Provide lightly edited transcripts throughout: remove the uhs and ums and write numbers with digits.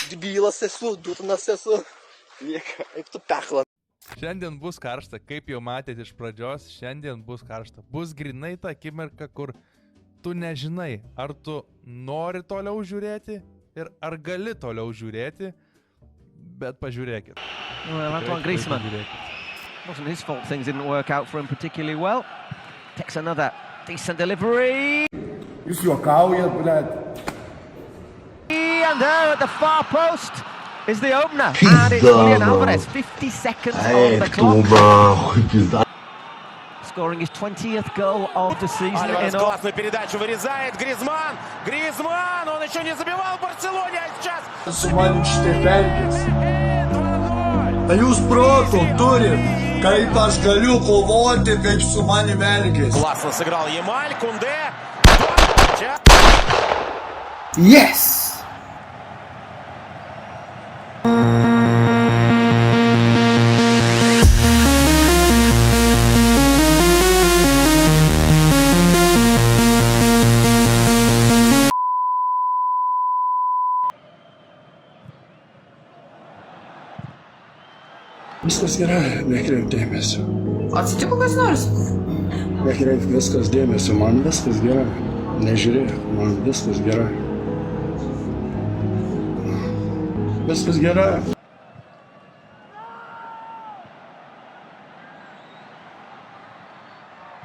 Debilas esu, durnas esu. Nieka, eik tu pechla. Šiandien bus karšta, kaip jau matėte iš pradžios, šiandien bus karšta. Bus grinai ta akimirka, kur tu nežinai, ar tu nori toliau žiūrėti ir ar gali toliau žiūrėti, bet pažiūrėkit. Well, Antoine Griezmann. Wasn't his fault things didn't work out for him particularly well. Takes another decent delivery. Jūs juokaujat, blėt. And there at the far post is the opener. And it's Julian Alvarez, 50 seconds on the clock. Scoring his 20th goal of the season. Альварес классную передачу вырезает. Гризман! Гризман! Он еще не забивал в Барселоне, а сейчас... Tai jūs proto turit, kaip aš galiu kovoti, kaip su manim elgės. Классно сыграл Ямаль, Кунде. Yes! Viskas gerai, nekreip dėmesio. Atsitiko kas nors? Nekreip viskas dėmesio, man viskas gerai. Nežiūrėk, man viskas gerai. Viskas gerai.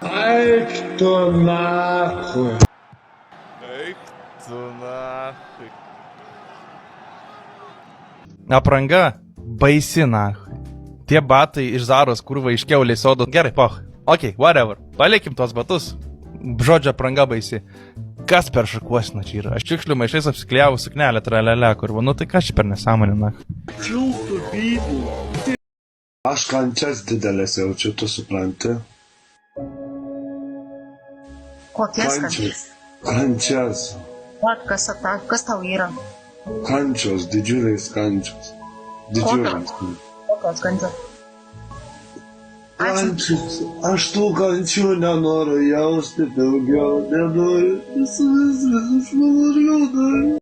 Eik tu nachui. Eik tu nachui. Apranga baisi nachui. Tie batai iš Zaros, kur va iš kiaulės sodo. Gerai, poch. Ok, whatever. Palikim tuos batus. Žodžio apranga baisi. Kas per šakuosina čia yra? Aš šiukšlių maišais apsiklijavau suknelę tralelę, kur va, nu tai kas čia per nesąmonę, na. Čiultų bybų. Aš kančias didelės jaučiu, tu supranti? Kokias kančias? Kančias. Kas tau yra? Kančios, didžiulės kančios. Didžiulės. Kokios kančios? Kančios. Aš tų kančių nenoriu jausti daugiau. Nenoriu. Viskas iš mano liūdai.